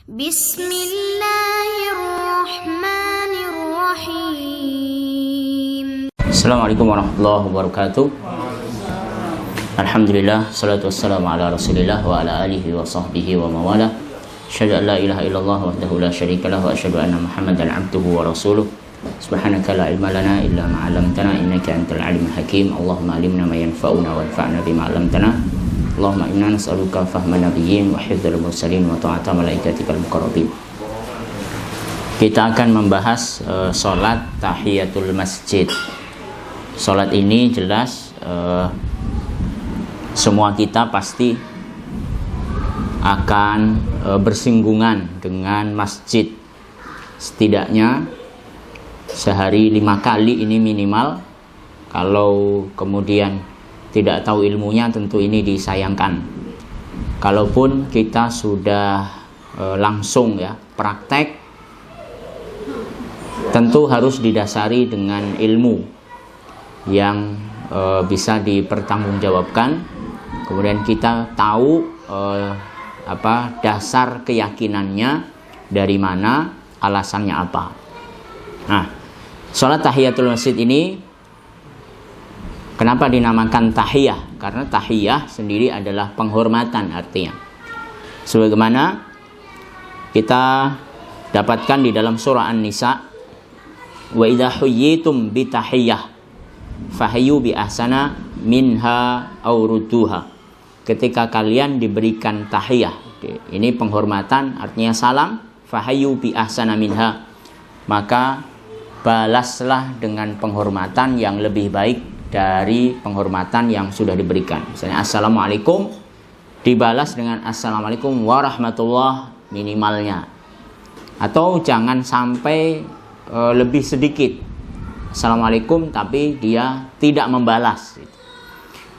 Bismillahirrahmanirrahim. Assalamualaikum warahmatullahi wabarakatuh. Alhamdulillah, salatu wassalamu ala rasulillah wa ala alihi wa sahbihi wa mawala. Asyhadu an la ilaha illallah wahdahu la syarika lahu wa asyhadu anna Muhammadan abduhu wa rasuluh. Subhanaka la ilma lana illa ma 'allamtana innaka antal alimul hakim. Allahumma alimna ma yanfa'una wanfa'na bima 'allamtana. Allahumma inna nas'aluka fahman nabiyyin wa hifdzal mursalin wa ta'ata malaikatikal muqarrabin. Kita akan membahas salat tahiyatul masjid. Salat ini jelas semua kita pasti akan bersinggungan dengan masjid. Setidaknya sehari 5 kali ini minimal. Kalau kemudian tidak tahu ilmunya, tentu ini disayangkan. Kalaupun kita sudah langsung praktek, tentu harus didasari dengan ilmu yang bisa dipertanggungjawabkan. Kemudian kita tahu dasar keyakinannya dari mana, alasannya apa. Nah, sholat tahiyatul masjid ini kenapa dinamakan tahiyah? Karena tahiyah sendiri adalah penghormatan artinya. Sebagaimana kita dapatkan di dalam surah An-Nisa, wa idza huyyitum bi tahiyyah fahayyu bi ahsana minha aw rudduha. Ketika kalian diberikan tahiyah, ini penghormatan artinya salam, fahayyu bi ahsana minha, maka balaslah dengan penghormatan yang lebih baik dari penghormatan yang sudah diberikan. Misalnya assalamualaikum, dibalas dengan assalamualaikum warahmatullah minimalnya. Atau jangan sampai lebih sedikit, assalamualaikum tapi dia tidak membalas.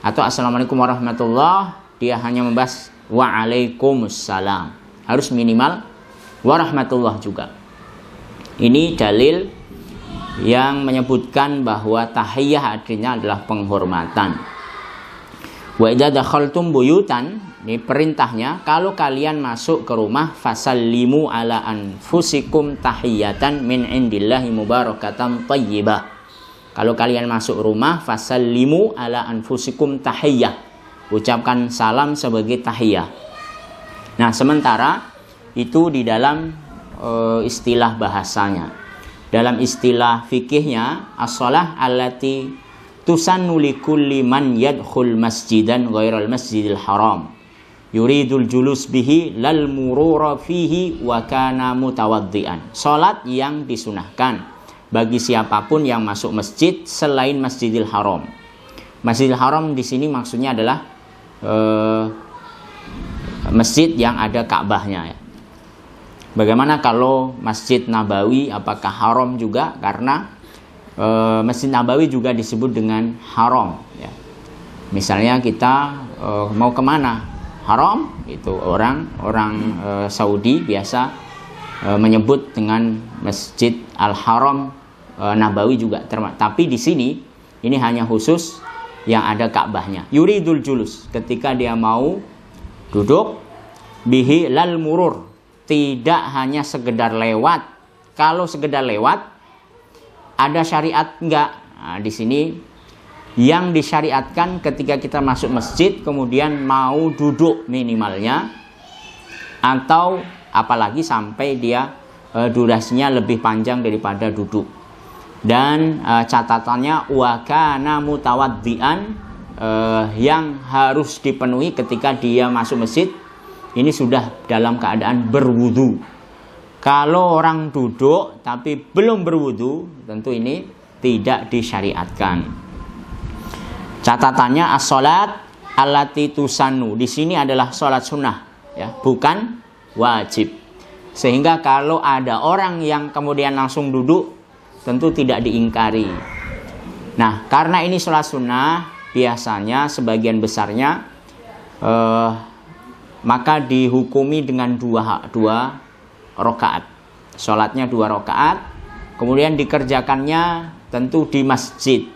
Atau assalamualaikum warahmatullah, dia hanya membalas waalaikumsalam. Harus minimal warahmatullah juga. Ini dalil yang menyebutkan bahwa tahiyah artinya adalah penghormatan. Wa idza dakhaltum buyutan, ini perintahnya, kalau kalian masuk ke rumah, fasallimu ala anfusikum tahiyatan min indillahi mubarakatan thayyibah. Kalau kalian masuk rumah, fasallimu ala anfusikum tahiyah, ucapkan salam sebagai tahiyah. Nah, sementara itu di dalam istilah bahasanya. Dalam istilah fikihnya, as-shalah allati tusannu likulli man yadkhul masjidan ghairal masjidil haram yuridul julus bihi lal murura fihi wa kana mutawaddian. Salat yang disunahkan bagi siapapun yang masuk masjid selain Masjidil Haram. Masjidil Haram di sini maksudnya adalah masjid yang ada Ka'bahnya ya. Bagaimana kalau Masjid Nabawi, apakah haram juga? Karena Masjid Nabawi juga disebut dengan haram ya. Misalnya kita mau kemana? Haram, itu orang Saudi biasa menyebut dengan Masjid Al-Haram Nabawi juga. Tapi di sini ini hanya khusus yang ada Ka'bahnya. Yuridul julus, ketika dia mau duduk, bihi lal murur, tidak hanya sekedar lewat. Kalau sekedar lewat, ada syariat enggak? Nah, di sini yang disyariatkan ketika kita masuk masjid kemudian mau duduk minimalnya, atau apalagi sampai dia durasinya lebih panjang daripada duduk. Dan catatannya wa kana mutawaddian, yang harus dipenuhi ketika dia masuk masjid, ini sudah dalam keadaan berwudu. Kalau orang duduk tapi belum berwudu, tentu ini tidak disyariatkan. Catatannya as-salat allati tusannu, di sini adalah salat sunnah ya, bukan wajib. Sehingga kalau ada orang yang kemudian langsung duduk, tentu tidak diingkari. Nah, karena ini salat sunnah, biasanya sebagian besarnya maka dihukumi dengan dua rakaat. Sholatnya 2 rakaat, kemudian dikerjakannya tentu di masjid.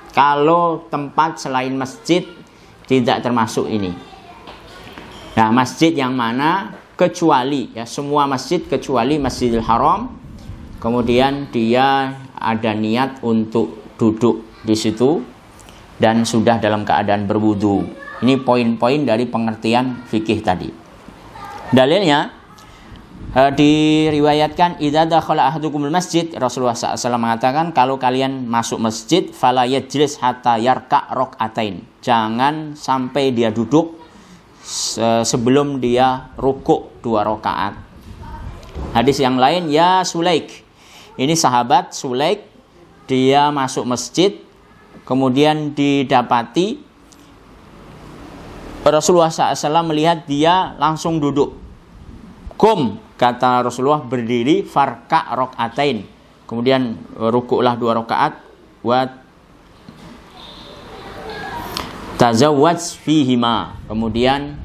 Kalau tempat selain masjid tidak termasuk ini. Nah, masjid yang mana kecuali ya semua masjid kecuali Masjidil Haram. Kemudian dia ada niat untuk duduk di situ dan sudah dalam keadaan berwudu. Ini poin-poin dari pengertian fikih tadi. Dalilnya diriwayatkan idza dakhala ahadukumul masjid, Rasulullah SAW mengatakan kalau kalian masuk masjid fala yajlis hatta yarka rakaatain. Jangan sampai dia duduk sebelum dia rukuk 2 rakaat. Hadis yang lain, ya Sulaik. Ini sahabat Sulaik, dia masuk masjid, kemudian didapati Rasulullah SAW melihat dia langsung duduk. Kum, kata Rasulullah, berdiri, farka rakaatain. Kemudian rukuklah 2 rakaat, wa tazawwaj fihima. Kemudian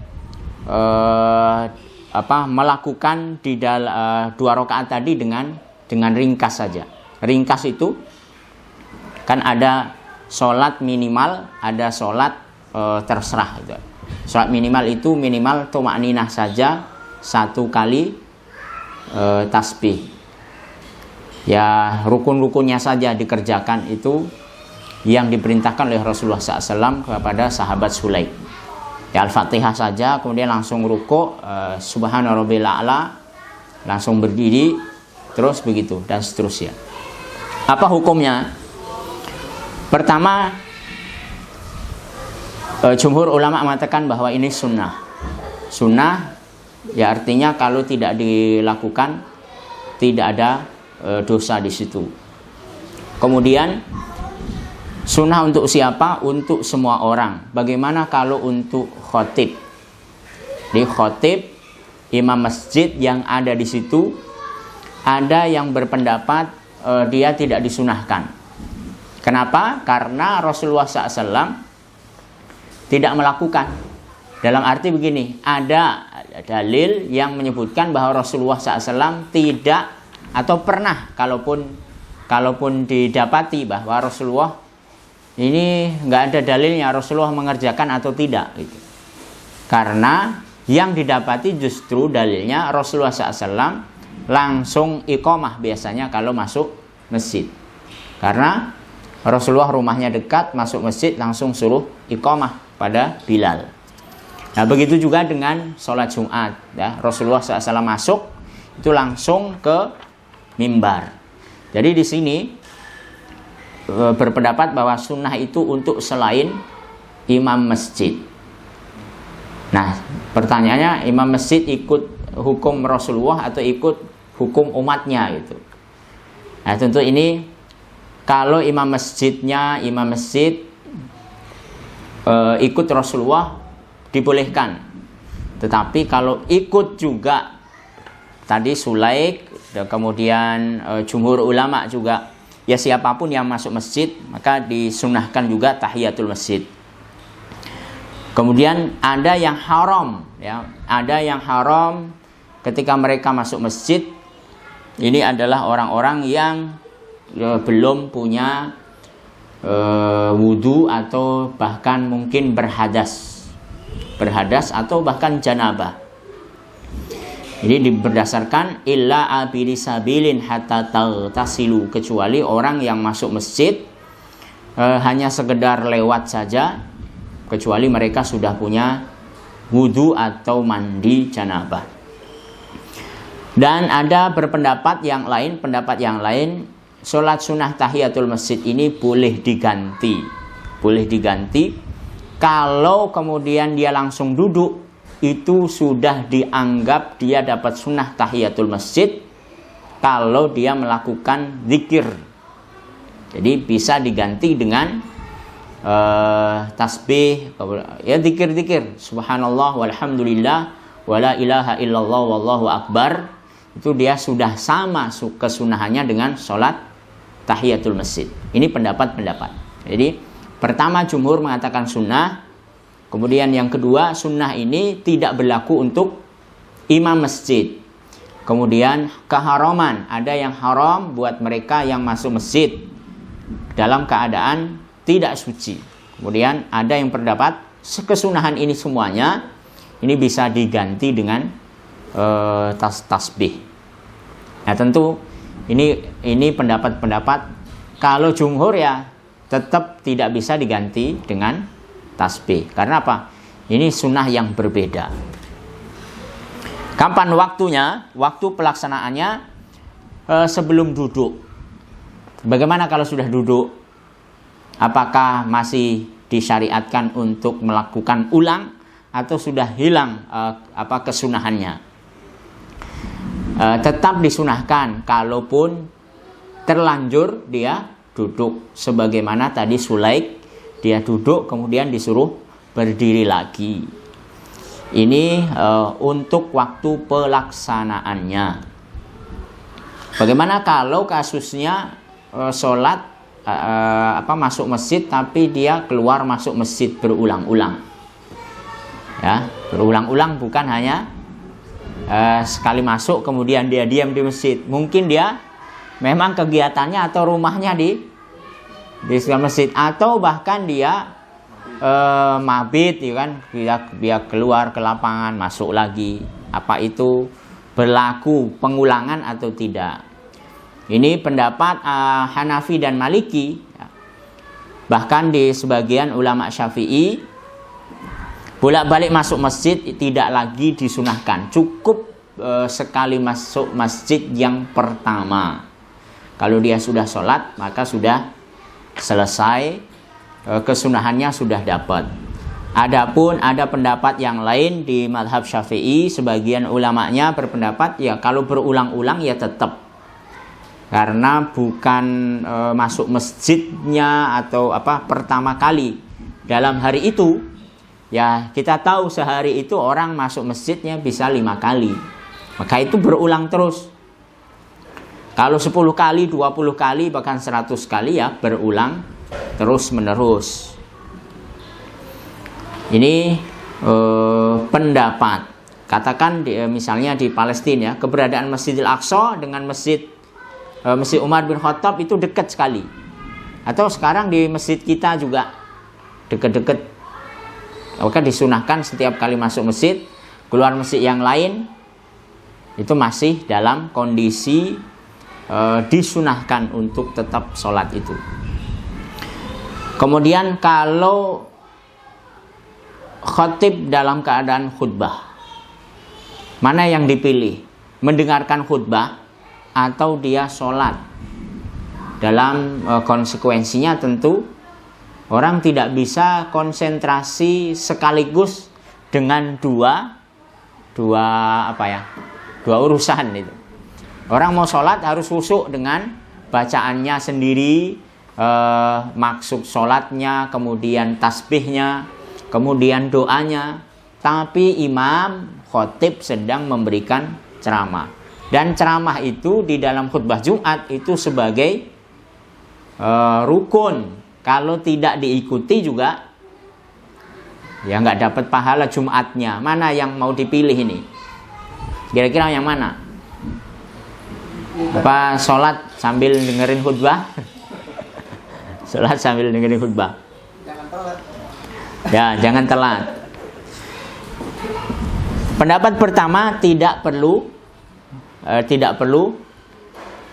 melakukan di 2 rakaat tadi dengan ringkas saja. Ringkas itu kan ada sholat minimal, ada sholat terserah gitu. Sholat minimal itu minimal tumakninah saja 1 kali tasbih. Ya rukun-rukunnya saja dikerjakan, itu yang diperintahkan oleh Rasulullah SAW kepada sahabat Sulaik. Ya Al-Fatihah saja, kemudian langsung rukuk, Subhana Rabbil A'la, langsung berdiri, terus begitu dan seterusnya. Apa hukumnya? Pertama, jumhur ulama mengatakan bahwa ini sunnah. Sunnah ya artinya kalau tidak dilakukan tidak ada dosa di situ. Kemudian sunnah untuk siapa? Untuk semua orang. Bagaimana kalau untuk khotib? Di khotib, imam masjid yang ada di situ, ada yang berpendapat dia tidak disunahkan. Kenapa? Karena Rasulullah SAW tidak melakukan. Dalam arti begini, ada dalil yang menyebutkan bahwa Rasulullah SAW tidak atau pernah, kalaupun didapati bahwa Rasulullah ini nggak ada dalilnya Rasulullah mengerjakan atau tidak gitu. Karena yang didapati justru dalilnya Rasulullah SAW langsung iqamah biasanya kalau masuk masjid. Karena Rasulullah rumahnya dekat, masuk masjid langsung suruh iqamah pada Bilal. Nah begitu juga dengan sholat Jumat ya. Rasulullah SAW masuk itu langsung ke mimbar. Jadi di sini berpendapat bahwa sunnah itu untuk selain imam masjid. Nah pertanyaannya, imam masjid ikut hukum Rasulullah atau ikut hukum umatnya gitu. Nah tentu ini kalau imam masjid ikut Rasulullah dibolehkan. Tetapi kalau ikut juga tadi Sulaik, kemudian jumhur ulama juga, ya siapapun yang masuk masjid maka disunahkan juga tahiyatul masjid. Kemudian ada yang haram ya, ada yang haram ketika mereka masuk masjid. Ini adalah orang-orang yang belum punya wudu atau bahkan mungkin berhadas atau bahkan janabah. Jadi berdasarkan illa abiri sabilin hatta tasilu, kecuali orang yang masuk masjid hanya sekedar lewat saja, kecuali mereka sudah punya wudu atau mandi janabah. Dan ada pendapat yang lain, sholat sunnah tahiyatul masjid ini boleh diganti kalau kemudian dia langsung duduk, itu sudah dianggap dia dapat sunnah tahiyatul masjid kalau dia melakukan zikir. Jadi bisa diganti dengan tasbih, ya zikir-zikir, subhanallah walhamdulillah wala ilaha illallah wallahu akbar. Itu dia sudah sama kesunahannya dengan sholat tahiyatul masjid. Ini pendapat-pendapat. Jadi pertama jumhur mengatakan sunnah. Kemudian yang kedua, sunnah ini tidak berlaku untuk imam masjid. Kemudian keharaman, ada yang haram buat mereka yang masuk masjid dalam keadaan tidak suci. Kemudian ada yang berpendapat kesunahan ini semuanya ini bisa diganti dengan tasbih. Nah, tentu ini pendapat-pendapat. Kalau jumhur ya tetap tidak bisa diganti dengan tasbih. Karena apa? Ini sunnah yang berbeda. Kapan waktunya? Waktu pelaksanaannya sebelum duduk. Bagaimana kalau sudah duduk? Apakah masih disyariatkan untuk melakukan ulang atau sudah hilang kesunahannya? Tetap disunahkan kalaupun terlanjur dia duduk, sebagaimana tadi Sulaik, dia duduk kemudian disuruh berdiri lagi. Ini untuk waktu pelaksanaannya. Bagaimana kalau kasusnya sholat masuk masjid tapi dia keluar masuk masjid berulang-ulang? Ya, berulang-ulang, bukan hanya sekali masuk kemudian dia diam di masjid. Mungkin dia memang kegiatannya atau rumahnya di masjid, atau bahkan dia mabit, ya kan, dia keluar ke lapangan masuk lagi. Apa itu berlaku pengulangan atau tidak? Ini pendapat Hanafi dan Maliki. Bahkan di sebagian ulama Syafi'i, bolak-balik masuk masjid tidak lagi disunahkan, cukup sekali masuk masjid yang pertama. Kalau dia sudah sholat maka sudah selesai, kesunahannya sudah dapat. Adapun ada pendapat yang lain di mazhab Syafi'i, sebagian ulamanya berpendapat ya kalau berulang-ulang ya tetap, karena bukan masuk masjidnya atau pertama kali dalam hari itu. Ya kita tahu sehari itu orang masuk masjidnya bisa 5 kali, maka itu berulang terus. Kalau 10 kali, 20 kali, bahkan 100 kali ya berulang terus menerus. Ini pendapat. Katakan misalnya di Palestina, keberadaan Masjidil Aqsa dengan Masjid Umar bin Khattab itu dekat sekali. Atau sekarang di masjid kita juga dekat-dekat. Maka disunahkan setiap kali masuk masjid, keluar masjid yang lain, itu masih dalam kondisi disunahkan untuk tetap sholat itu. Kemudian kalau khatib dalam keadaan khutbah, mana yang dipilih? Mendengarkan khutbah atau dia sholat? Dalam konsekuensinya tentu orang tidak bisa konsentrasi sekaligus dengan dua urusan itu. Orang mau sholat harus khusyuk dengan bacaannya sendiri, maksud sholatnya, kemudian tasbihnya, kemudian doanya. Tapi imam khotib sedang memberikan ceramah. Dan ceramah itu di dalam khutbah Jumat itu sebagai rukun. Kalau tidak diikuti juga ya nggak dapat pahala Jumatnya. Mana yang mau dipilih ini? Kira-kira yang mana? Apa sholat sambil dengerin khutbah? Sholat sambil dengerin khutbah. Jangan telat. Ya, jangan telat. Pendapat pertama tidak perlu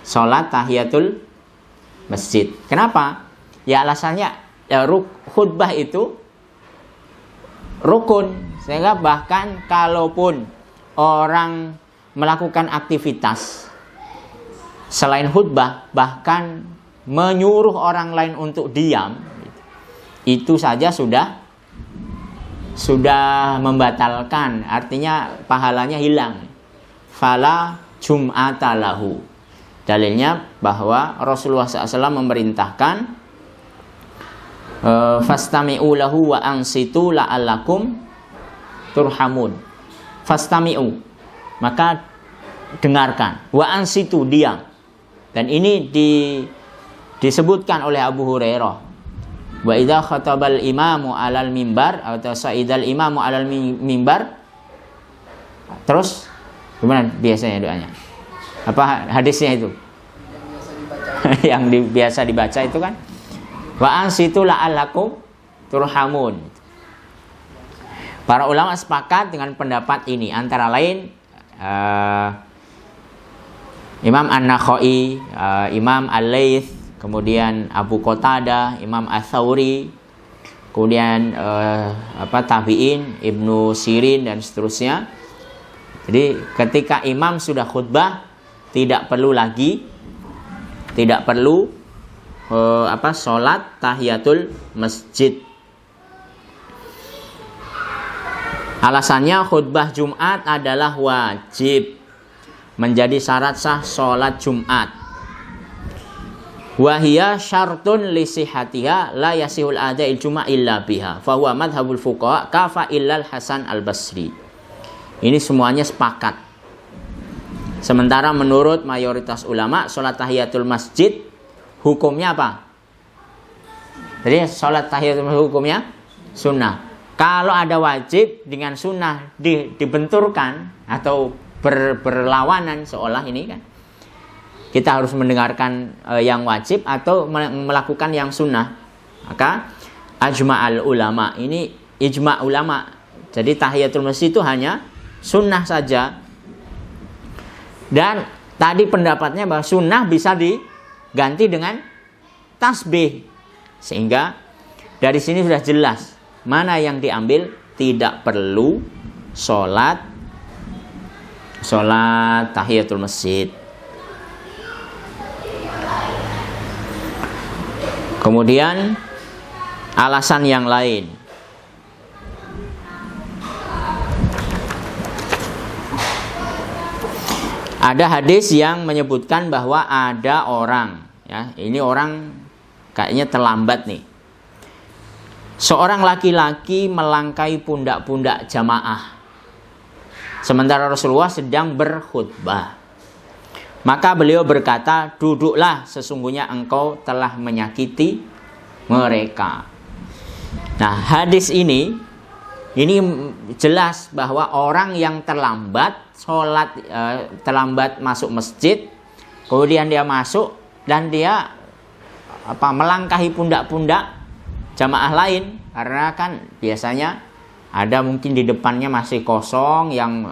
sholat tahiyatul masjid. Kenapa? Ya alasannya khutbah itu rukun, sehingga bahkan kalaupun orang melakukan aktivitas selain khutbah, bahkan menyuruh orang lain untuk diam, itu saja sudah membatalkan, artinya pahalanya hilang. Fala jum'ata lahu. Dalilnya bahwa Rasulullah SAW memerintahkan fastami'u lahu wa ansitu la'allakum turhamun. Fastami'u, maka dengarkan, wa ansitu, diam. Dan ini disebutkan oleh Abu Hurairah. Wa idza khatabal imamu 'alal mimbar atau sa'idal imamu 'alal mimbar. Terus gimana biasanya doanya? Apa hadisnya itu? Yang biasa dibaca itu kan, wa ansitu la'allakum turhamun. Para ulama sepakat dengan pendapat ini, antara lain Imam An-Nakhai, Imam Al-Laits, kemudian Abu Qatadah, Imam Ats-Tsauri, kemudian tabi'in, Ibnu Sirin dan seterusnya. Jadi ketika imam sudah khutbah tidak perlu sholat tahiyatul masjid. Alasannya khutbah Jumat adalah wajib, menjadi syarat sah sholat Jumat. Wahia syartun li sihhatiha la yasihul ada'il juma' illa biha fa huwa madhhabul fuqaha kafa illal Hasan al-Basri. Ini semuanya sepakat. Sementara menurut mayoritas ulama sholat tahiyatul masjid hukumnya apa? Jadi sholat tahiyatul masjid hukumnya sunnah. Kalau ada wajib dengan sunnah dibenturkan atau berlawanan seolah ini kan, kita harus mendengarkan yang wajib atau melakukan yang sunnah. Maka ajma'al ulama, ini ijma' ulama. Jadi tahiyatul masjid itu hanya sunnah saja. Dan tadi pendapatnya bahwa sunnah bisa diganti dengan tasbih. Sehingga dari sini sudah jelas mana yang diambil, tidak perlu sholat tahiyatul masjid. Kemudian alasan yang lain, ada hadis yang menyebutkan bahwa ada orang, ya, ini orang kayaknya terlambat nih. Seorang laki-laki melangkai pundak-pundak jamaah sementara Rasulullah sedang berkhutbah. Maka beliau berkata, duduklah, sesungguhnya engkau telah menyakiti mereka. Nah, hadis ini jelas bahwa orang yang terlambat terlambat masuk masjid, kemudian dia masuk dan dia melangkahi pundak-pundak jamaah lain, karena kan biasanya ada mungkin di depannya masih kosong yang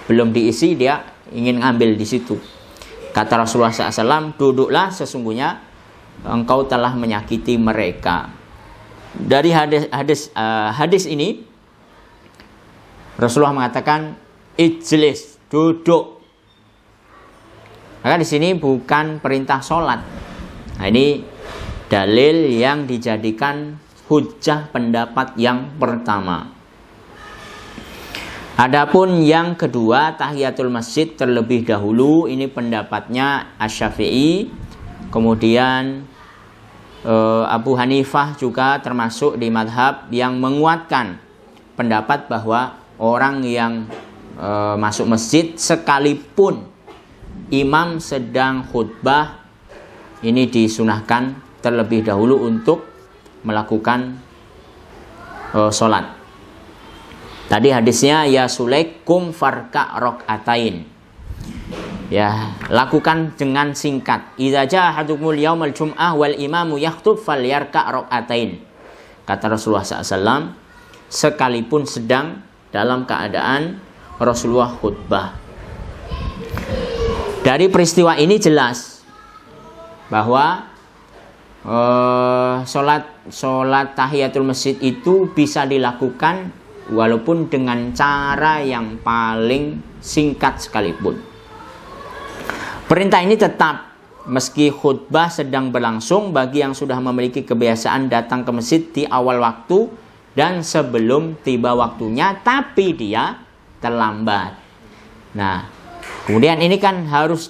belum diisi, dia ingin ngambil di situ. Kata Rasulullah SAW, duduklah, sesungguhnya engkau telah menyakiti mereka. Dari hadis ini Rasulullah mengatakan ijlis, duduk. Maka di sini bukan perintah sholat. Nah, ini dalil yang dijadikan hujjah pendapat yang pertama. Adapun yang kedua, tahiyatul masjid terlebih dahulu, ini pendapatnya Asy-Syafi'i, kemudian Abu Hanifah juga termasuk di madhab yang menguatkan pendapat bahwa orang yang masuk masjid sekalipun imam sedang khutbah, ini disunahkan terlebih dahulu untuk melakukan sholat. Tadi hadisnya, ya Sulaik kum farka rok'atain, ya, lakukan dengan singkat. Idza jaa ahadukumul yaumal jum'ah wal imamu yakhthub falyarka rok'atain. Kata Rasulullah SAW, sekalipun sedang dalam keadaan Rasulullah khutbah. Dari peristiwa ini jelas bahwa sholat tahiyatul masjid itu bisa dilakukan walaupun dengan cara yang paling singkat sekalipun. Perintah ini tetap meski khutbah sedang berlangsung bagi yang sudah memiliki kebiasaan datang ke masjid di awal waktu dan sebelum tiba waktunya, tapi dia terlambat. Nah, kemudian ini kan harus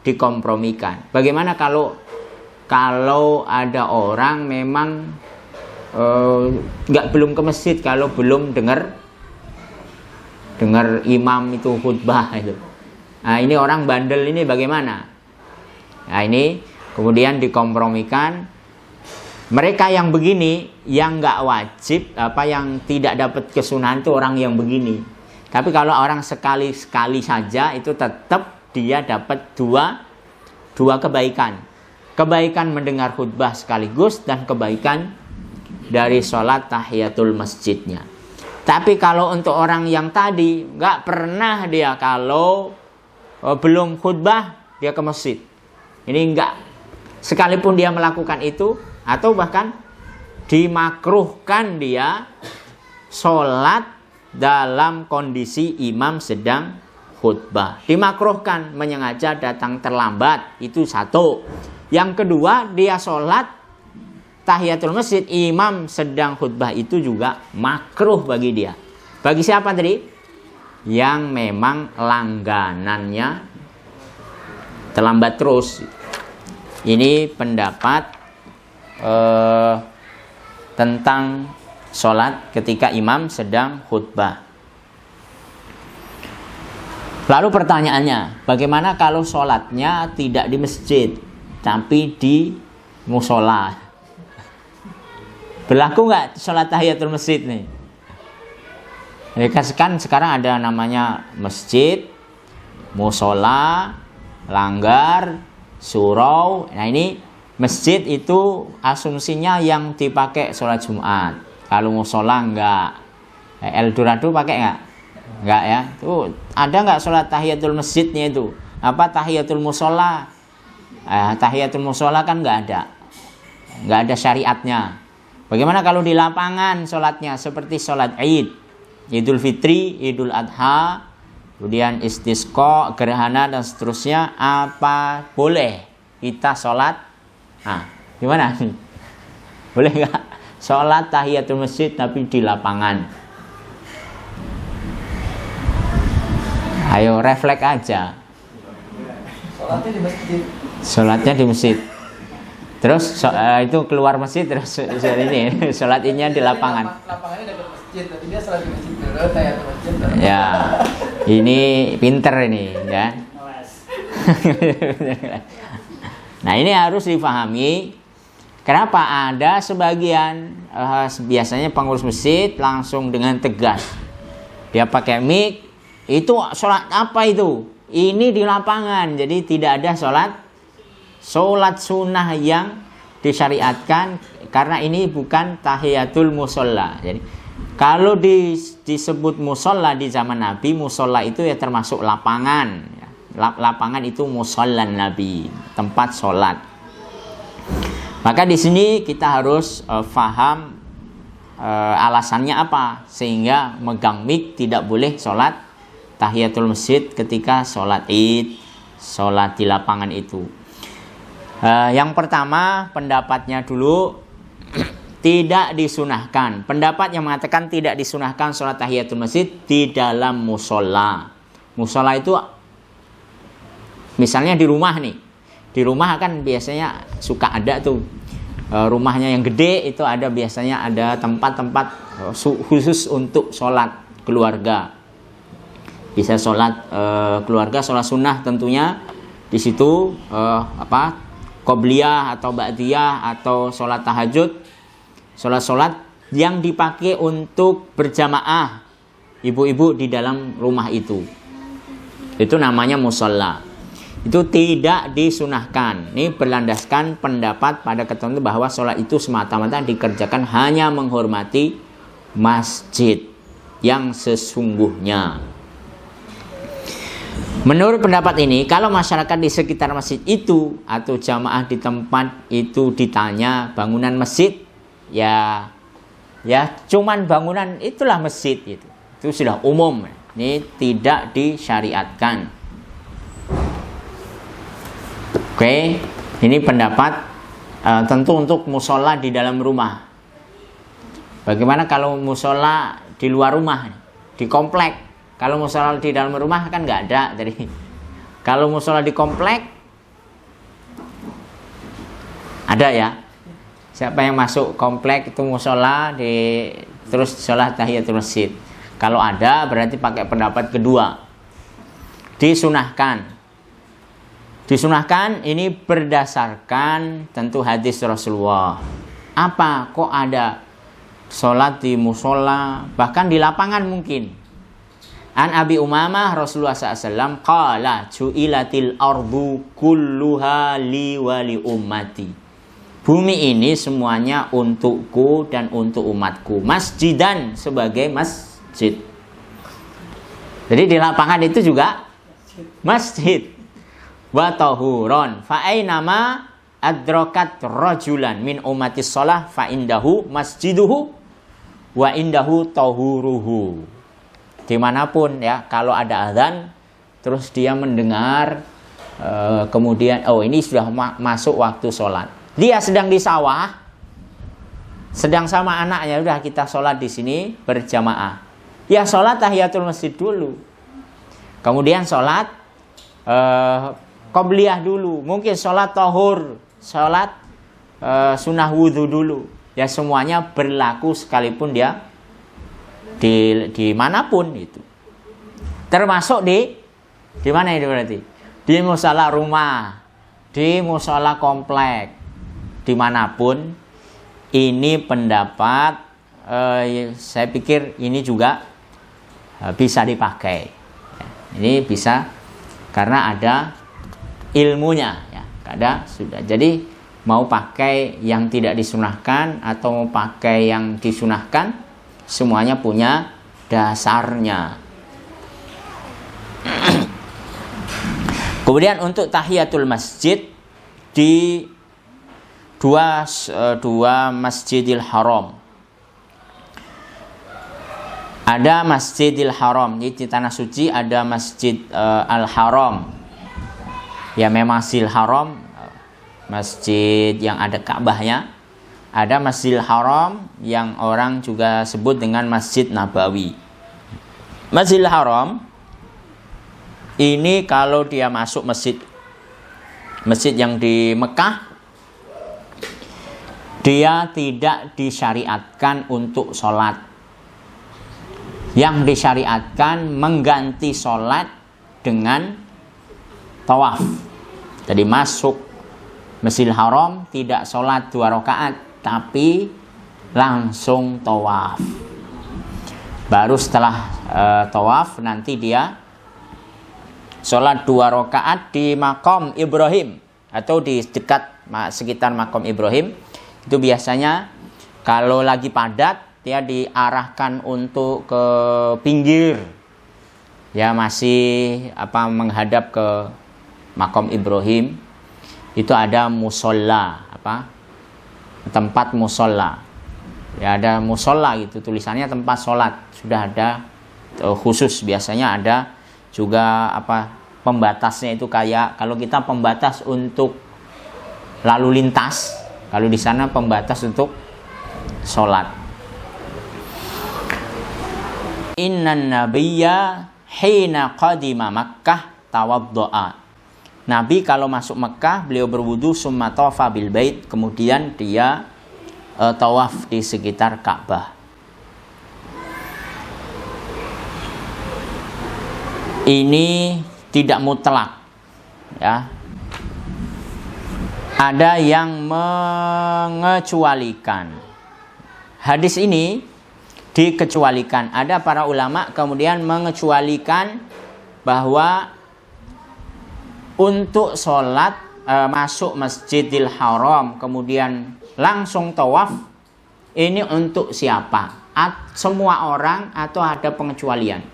dikompromikan. Bagaimana kalau ada orang memang belum ke masjid, kalau belum dengar imam itu khutbah itu. Nah, ini orang bandel ini bagaimana? Nah, ini kemudian dikompromikan. Mereka yang begini, yang nggak wajib, yang tidak dapat kesunahan itu orang yang begini. Tapi kalau orang sekali-sekali saja, itu tetap dia dapat dua kebaikan. Kebaikan mendengar khutbah sekaligus dan kebaikan dari sholat tahiyatul masjidnya. Tapi kalau untuk orang yang tadi nggak pernah dia kalau belum khutbah dia ke masjid. Ini enggak, sekalipun dia melakukan itu, atau bahkan dimakruhkan dia sholat dalam kondisi imam sedang khutbah. Dimakruhkan menyengaja datang terlambat, itu satu. Yang kedua, dia sholat tahiyatul masjid imam sedang khutbah, itu juga makruh bagi dia. Bagi siapa tadi? Yang memang langganannya terlambat terus. Ini pendapat tentang sholat ketika imam sedang khutbah. Lalu pertanyaannya, bagaimana kalau sholatnya tidak di masjid tapi di musola? Berlaku nggak sholat tahiyatul masjid nih? Kan sekarang ada namanya masjid, musola, langgar, surau. Nah ini masjid itu asumsinya yang dipakai sholat Jumat. Kalau musola enggak. Eldorado pakai enggak? Enggak ya. Tuh ada enggak sholat tahiyatul masjidnya itu? Apa tahiyatul musola? Tahiyatul musola kan enggak ada. Enggak ada syariatnya. Bagaimana kalau di lapangan sholatnya seperti sholat Id, Idul Fitri, Idul Adha, kemudian istisqa, gerhana dan seterusnya, apa boleh kita sholat? Nah, gimana? Boleh nggak sholat tahiyatul masjid tapi di lapangan? Ayo refleks aja. Sholatnya di masjid. Sholatnya di masjid. Terus itu keluar masjid terus ini sholat idnya di lapangan. Lapangannya dekat masjid, tapi dia sholat di masjid dulu, tahiyatul masjid. Ya, ini pinter ini ya. Nah ini harus dipahami. Kenapa ada sebagian biasanya pengurus masjid langsung dengan tegas dia pakai mic, itu sholat apa itu? Ini di lapangan, jadi tidak ada sholat sunnah yang disyariatkan karena ini bukan tahiyatul musola. Jadi kalau disebut musola di zaman Nabi, musola itu ya termasuk lapangan. Lapangan itu musola Nabi, tempat sholat. Maka di sini kita harus faham alasannya apa, sehingga megang mic tidak boleh sholat tahiyatul masjid ketika sholat Id, sholat di lapangan itu. Yang pertama pendapatnya dulu tidak disunahkan. Pendapat yang mengatakan tidak disunahkan sholat tahiyatul masjid di dalam musola. Musola itu misalnya di rumah nih. Di rumah kan biasanya suka ada tuh rumahnya yang gede, itu ada biasanya ada tempat-tempat khusus untuk sholat keluarga. Bisa sholat keluarga, sholat sunnah tentunya di situ qobliyah atau ba'diyah atau sholat tahajud, sholat yang dipakai untuk berjamaah ibu-ibu di dalam rumah itu namanya musola. Itu tidak disunahkan. Ini berlandaskan pendapat pada ketentuan bahwa sholat itu semata-mata dikerjakan hanya menghormati masjid yang sesungguhnya. Menurut pendapat ini, kalau masyarakat di sekitar masjid itu atau jamaah di tempat itu ditanya bangunan masjid, ya cuman bangunan itulah masjid itu sudah umum. Ini tidak disyariatkan. Oke, ini pendapat tentu untuk musola di dalam rumah. Bagaimana kalau musola di luar rumah, di komplek? Kalau musola di dalam rumah kan nggak ada tadi. Kalau musola di komplek ada ya. Siapa yang masuk komplek itu musola terus sholat tahiyatul masjid. Kalau ada berarti pakai pendapat kedua. Disunahkan. Disunahkan ini berdasarkan tentu hadis Rasulullah. Apa kok ada sholat di musola bahkan di lapangan mungkin? An Abi Umamah Rasulullah SAW qala ju'ilatil ardu kulluha li wa li ummati. Bumi ini semuanya untukku dan untuk umatku. Masjidan sebagai masjid. Jadi di lapangan itu juga masjid. Wa tahuron fa ainama adrakat rajulan min ummatis shalah fa indahu masjiduhu wa indahu tahuruhu. Dimanapun ya, kalau ada azan terus dia mendengar kemudian ini sudah masuk waktu sholat. Dia sedang di sawah, sedang sama anaknya, udah kita sholat di sini berjamaah. Ya sholat tahiyatul masjid dulu. Kemudian sholat qobliyah dulu. Mungkin sholat tahur, sholat sunnah wudhu dulu. Ya semuanya berlaku sekalipun dia di manapun itu. Termasuk di mana itu berarti? Di musala rumah, di musala komplek, dimanapun. Ini pendapat saya pikir ini juga bisa dipakai. Ini bisa karena ada ilmunya ya. Ada sudah. Jadi mau pakai yang tidak disunahkan atau mau pakai yang disunahkan, semuanya punya dasarnya. Kemudian untuk tahiyatul masjid di dua Masjidil Haram. Ada Masjidil Haram di tanah suci, ada Masjid Al-Haram. Ya memang Masjidil Haram, masjid yang ada Ka'bahnya. Ada Masjidil Haram yang orang juga sebut dengan Masjid Nabawi. Masjidil Haram ini kalau dia masuk masjid yang di Mekah, dia tidak disyariatkan untuk sholat. Yang disyariatkan mengganti sholat dengan tawaf. Jadi masuk Masjidil Haram tidak sholat 2 rakaat, tapi langsung tawaf. Baru setelah tawaf nanti dia sholat 2 rakaat di Maqam Ibrahim atau di dekat sekitar Maqam Ibrahim. Itu biasanya kalau lagi padat dia diarahkan untuk ke pinggir, ya masih menghadap ke Maqam Ibrahim. Itu ada musola, tempat musola. Ya ada musola gitu tulisannya, tempat sholat. Sudah ada khusus, biasanya ada juga pembatasnya itu kayak kalau kita pembatas untuk lalu lintas, kalau di sana pembatas untuk sholat. Innan nabiyya hina qadima Makkah tawaddo'a. Nabi kalau masuk Mekah beliau berwudu, summa tawafa bil bait, kemudian dia tawaf di sekitar Ka'bah. Ini tidak mutlak ya. Ada yang mengecualikan. Hadis ini dikecualikan. Ada para ulama kemudian mengecualikan bahwa untuk sholat masuk Masjidil Haram kemudian langsung tawaf, ini untuk siapa? Semua orang atau ada pengecualian?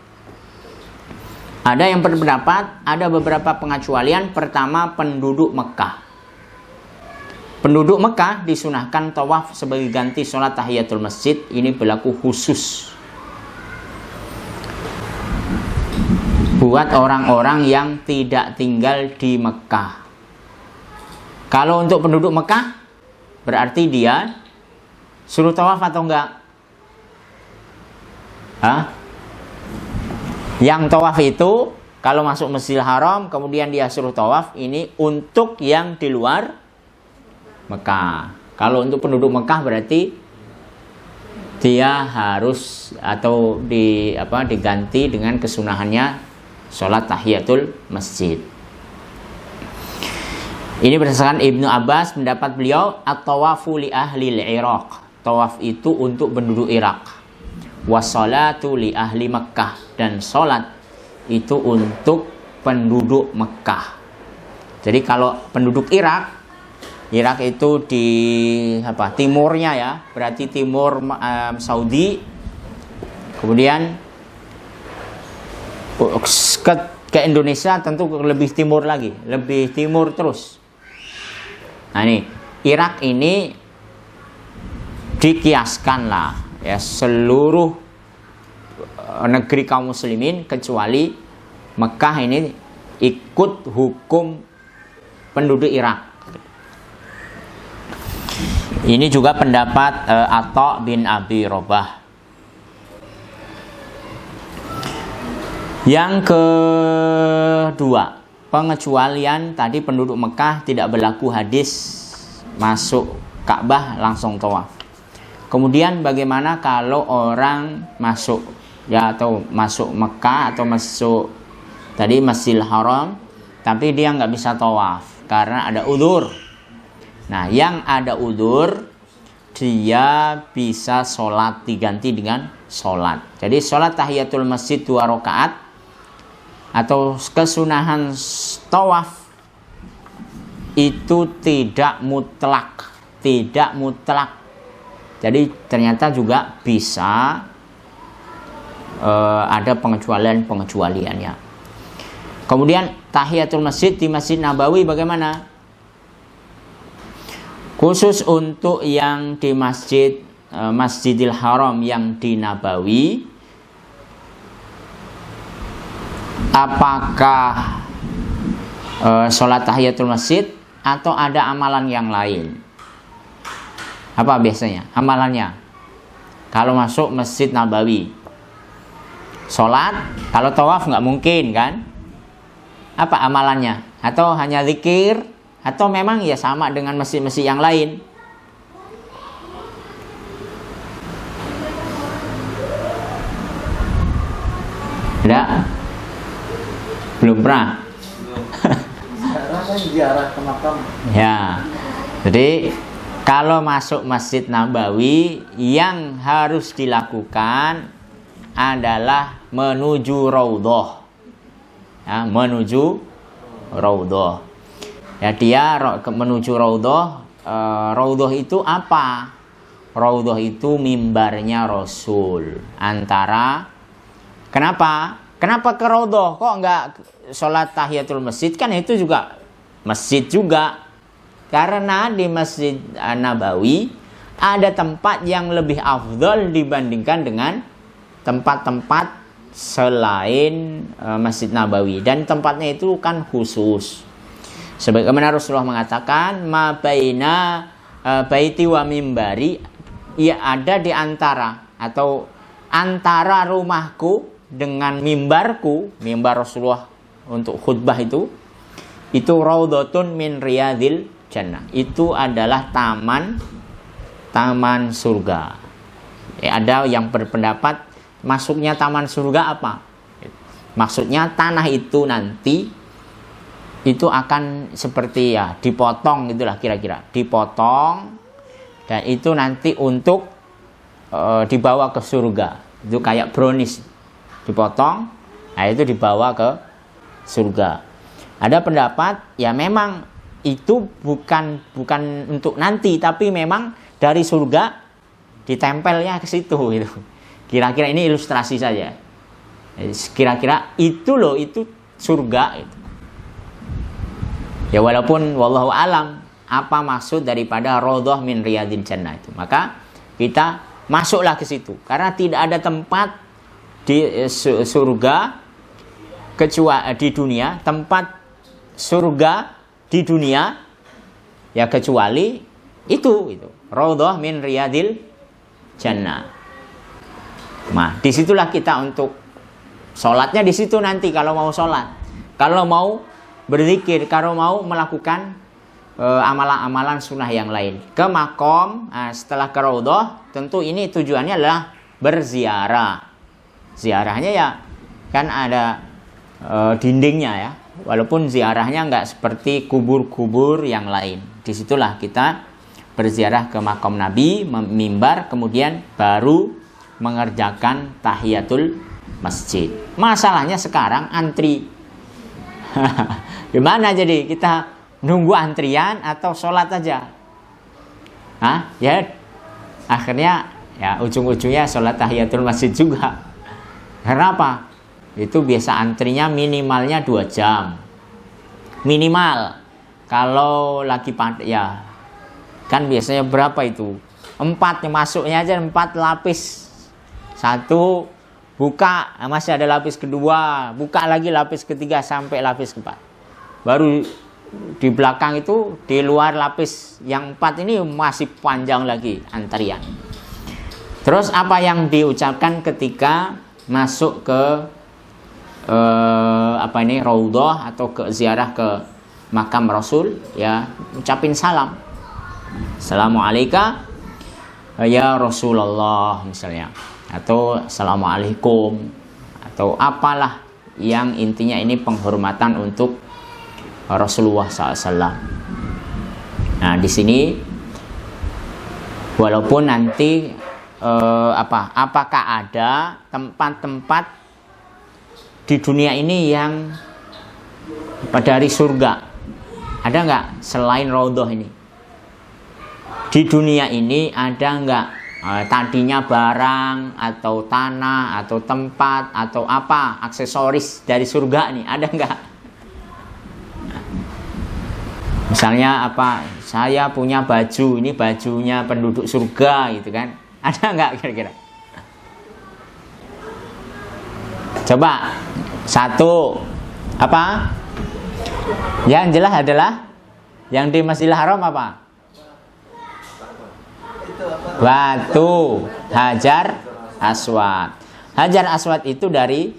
Ada yang berpendapat ada beberapa pengecualian. Pertama, penduduk Mekah. Penduduk Mekah disunahkan tawaf sebagai ganti sholat tahiyatul masjid. Ini berlaku khusus buat orang-orang yang tidak tinggal di Mekah. Kalau untuk penduduk Mekah, berarti dia suruh tawaf atau enggak? Yang tawaf itu kalau masuk Masjidil Haram kemudian dia suruh tawaf, ini untuk yang di luar Mekah. Kalau untuk penduduk Mekah berarti dia harus atau diganti dengan kesunahannya sholat tahiyatul masjid. Ini berdasarkan Ibnu Abbas, pendapat beliau at-tawafu li ahli al-Iraq. Tawaf itu untuk penduduk Irak. Was-salatu li ahli Makkah, dan sholat itu untuk penduduk Mekah. Jadi kalau penduduk Irak itu di timurnya ya, berarti timur Saudi. Kemudian ke Indonesia tentu lebih timur lagi, lebih timur terus. Nah ini Irak ini dikiaskanlah ya seluruh negeri kaum muslimin kecuali Mekah ini ikut hukum penduduk Irak. Ini juga pendapat Atha bin Abi Robah. Yang kedua, pengecualian tadi penduduk Mekah tidak berlaku hadis masuk Ka'bah langsung tawaf. Kemudian bagaimana kalau orang masuk ya atau masuk Mekah atau masuk tadi Masjidil Haram tapi dia nggak bisa tawaf karena ada udzur. Nah, yang ada udzur dia bisa sholat diganti dengan sholat. Jadi sholat tahiyatul masjid 2 rakaat atau kesunahan tawaf itu tidak mutlak, tidak mutlak. Jadi ternyata juga bisa ada pengecualiannya. Kemudian tahiyatul masjid di Masjid Nabawi bagaimana? Khusus untuk yang di Masjidil Haram yang di Nabawi, apakah sholat tahiyatul masjid atau ada amalan yang lain? Apa biasanya amalannya? Kalau masuk Masjid Nabawi, sholat. Kalau tawaf nggak mungkin kan? Apa amalannya? Atau hanya zikir? Atau memang ya sama dengan masjid-masjid yang lain? Ada? Belum pernah? Ziarah ke makam. Ya, jadi kalau masuk Masjid Nabawi yang harus dilakukan adalah menuju Raudhah. Ya, menuju Raudhah. Ya, dia menuju Raudhah. Raudhah itu apa? Raudhah itu mimbarnya Rasul. Kenapa ke Raudhah? Kok enggak sholat tahiyatul masjid? Kan itu juga masjid juga. Karena di Masjid Nabawi ada tempat yang lebih afdal dibandingkan dengan tempat-tempat selain Masjid Nabawi. Dan tempatnya itu kan khusus. Sebagaimana Rasulullah mengatakan, ma baina baiti wa mimbari, ya ada di antara atau antara rumahku dengan mimbarku, mimbar Rasulullah untuk khutbah itu raudhatun min riyadil jannah. Itu adalah taman surga. Ada yang berpendapat masuknya taman surga apa? Maksudnya tanah itu nanti itu akan seperti ya dipotong gitulah kira-kira, dipotong dan itu nanti untuk dibawa ke surga. Itu kayak brownies dipotong, nah itu dibawa ke surga. Ada pendapat ya memang itu bukan untuk nanti, tapi memang dari surga ditempelnya ke situ gitu. Kira-kira ini ilustrasi saja. Kira-kira itu loh, itu surga itu. Ya walaupun wallahu alam apa maksud daripada raudhah min riyadil jannah itu. Maka kita masuklah ke situ karena tidak ada tempat di surga kecuali di dunia, tempat surga di dunia ya kecuali itu raudhah min riyadil jannah. Nah, disitulah kita untuk sholatnya di situ nanti kalau mau sholat, kalau mau berzikir, kalau mau melakukan amalan-amalan sunnah yang lain ke makom. Setelah ke raudhah tentu ini tujuannya adalah berziarah. Ziarahnya ya kan ada dindingnya ya, walaupun ziarahnya nggak seperti kubur-kubur yang lain. Disitulah kita berziarah ke makom Nabi, mimbar, kemudian baru mengerjakan tahiyatul masjid. Masalahnya sekarang antri. Gimana jadi kita nunggu antrian atau sholat aja? Ya akhirnya ya ujung-ujungnya sholat tahiyatul masjid juga. Karena apa? itu biasa antrinya minimalnya 2 jam. Minimal. Kalau lagi ya kan biasanya berapa itu? 4 masuknya aja 4 lapis. 1 buka, masih ada lapis kedua, buka lagi lapis ketiga sampai lapis keempat. Baru di belakang itu, di luar lapis yang 4 ini masih panjang lagi antrian. Terus apa yang diucapkan ketika masuk ke Raudhah atau ke ziarah ke makam Rasul, ya ucapin salam. Assalamualaikum ya Rasulullah misalnya, atau assalamualaikum, atau apalah yang intinya ini penghormatan untuk Rasulullah SAW. Nah di sini walaupun nanti apakah ada tempat-tempat di dunia ini yang dari surga, ada nggak selain Raudhah ini? Di dunia ini ada nggak tadinya barang atau tanah atau tempat atau apa aksesoris dari surga nih, ada nggak? Misalnya apa, saya punya baju, ini bajunya penduduk surga gitu kan, ada nggak kira-kira? Coba 1 apa? Yang jelas adalah yang di Masjidil Haram apa? Batu Hajar Aswad. Hajar Aswad itu dari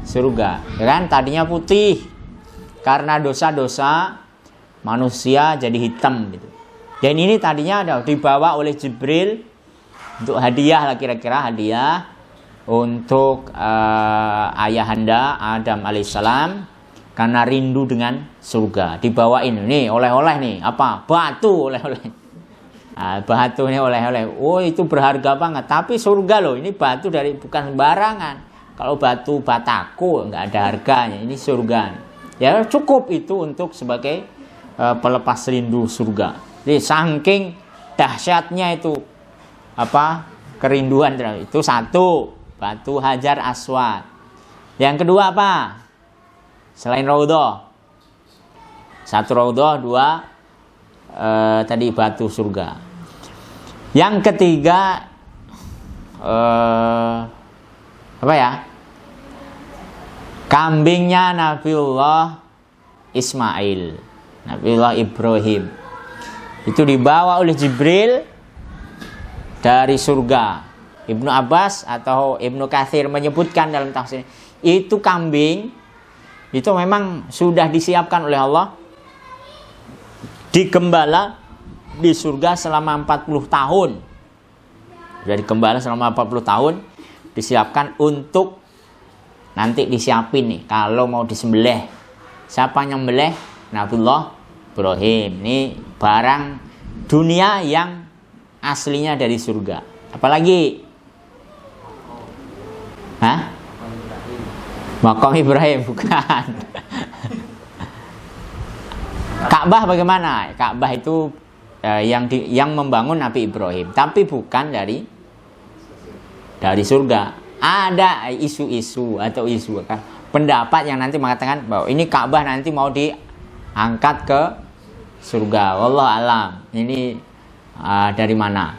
surga, ya kan? Tadinya putih karena dosa-dosa manusia jadi hitam gitu. Dan ini tadinya ada dibawa oleh Jibril untuk hadiah lah, kira-kira hadiah untuk ayahanda Adam alaihissalam karena rindu dengan surga. Dibawain nih oleh-oleh nih, apa? Batu oleh-oleh. Batu ini oleh-oleh. Oh itu berharga banget. Tapi surga loh, ini batu dari bukan sembarangan. Kalau batu bataku nggak ada harganya. Ini surga. Ya cukup itu untuk sebagai pelepas rindu surga. Jadi saking dahsyatnya itu apa kerinduan itu 1 batu Hajar Aswad. Yang kedua apa? Selain Raudhah, 1 Raudhah, 2 tadi batu surga. Yang ketiga apa ya? Kambingnya Nabiullah Ismail, Nabiullah Ibrahim. Itu dibawa oleh Jibril dari surga. Ibnu Abbas atau Ibnu Katsir menyebutkan dalam tafsir, itu kambing itu memang sudah disiapkan oleh Allah digembala di surga selama 40 tahun. Sudah digembala selama 40 tahun, disiapkan untuk nanti disiapin nih kalau mau disembelih. Siapa yang nyembelih? Nabiullah Ibrahim. Ini barang dunia yang aslinya dari surga. Apalagi? Hah? Makam Ibrahim bukan. Ka'bah bagaimana? Ka'bah itu yang membangun Nabi Ibrahim, tapi bukan dari surga. Ada isu-isu atau isu kan pendapat yang nanti mengatakan bahwa ini Ka'bah nanti mau diangkat ke surga. Wallahu alam. Ini dari mana?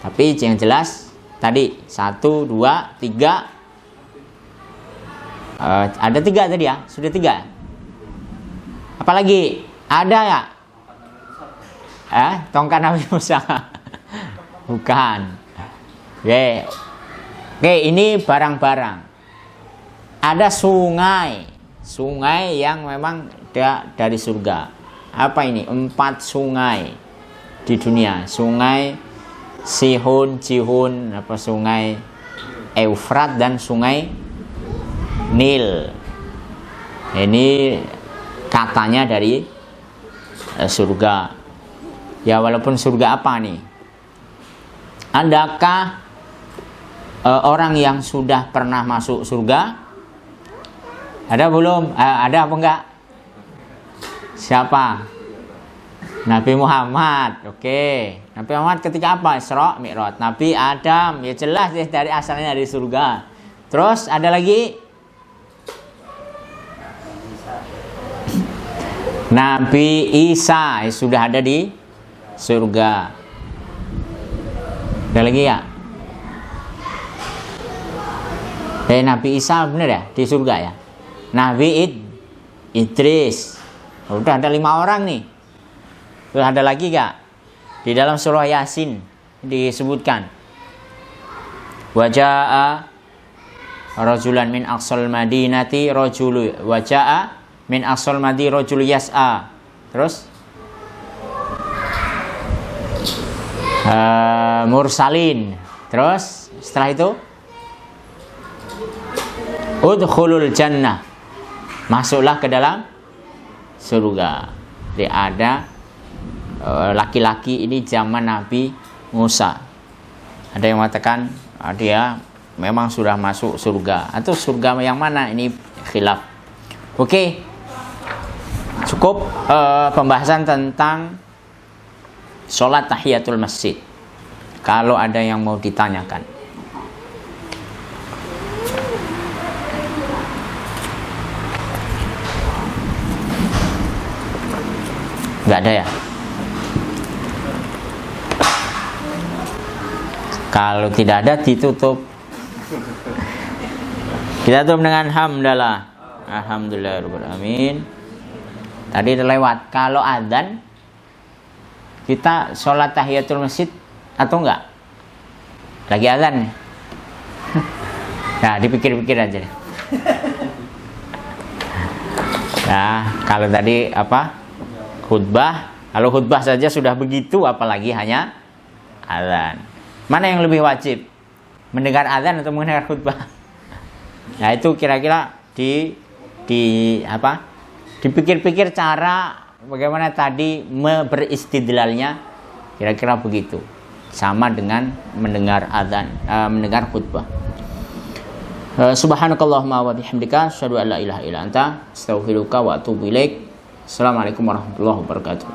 Tapi yang jelas tadi 1, 2, 3. Ada 3 tadi ya, sudah 3. Apalagi ada ya? Tongkat Nabi Musa. Bukan. Oke, ini barang-barang. Ada sungai yang memang dari surga. Apa ini? 4 sungai di dunia. Sungai Sihun, Jihun, sungai Eufrat dan sungai Nil. Ini katanya dari surga. Ya walaupun surga apa nih? Adakah orang yang sudah pernah masuk surga? Ada belum? Ada apa enggak? Siapa? Nabi Muhammad. Oke. Nabi Muhammad ketika apa? Isra Mi'raj. Nabi Adam, ya jelas dari asalnya dari surga. Terus ada lagi Nabi Isa sudah ada di surga. Ada lagi ya? Nabi Isa bener ya di surga ya? Nabi Idris. Udah ada 5 orang nih. Terus ada lagi gak? Di dalam surah Yasin disebutkan. Waja'a rajulan min aqsal madinati rajulu waja'a min aqsal madi rajul yas'a. Terus mursalin. Terus setelah itu udkhulul jannah. Masuklah ke dalam surga. Jadi ada laki-laki ini zaman Nabi Musa. Ada yang mengatakan dia memang sudah masuk surga. Atau surga yang mana? Ini khilaf. Oke. Cukup pembahasan tentang sholat tahiyatul masjid. Kalau ada yang mau ditanyakan. Nggak ada ya? Kalau tidak ada, ditutup. Kita tutup dengan hamdalah. Alhamdulillahirrahmanirrahim. Tadi udah lewat. Kalau adzan, kita sholat tahiyatul masjid atau enggak? Lagi adzan nih. Nah, dipikir-pikir aja deh. Nah, kalau tadi apa? Khutbah. Kalau khutbah saja sudah begitu, apalagi hanya adzan. Mana yang lebih wajib? Mendengar adzan atau mendengar khutbah? Nah, itu kira-kira dipikir-pikir cara bagaimana tadi beristidlalnya, kira-kira begitu. Sama dengan mendengar adzan, mendengar khutbah. Subhanakallahumma wa bihamdika asyhadu an la ilaha illa anta astaghfiruka wa atubu ilaik. Assalamualaikum warahmatullahi wabarakatuh.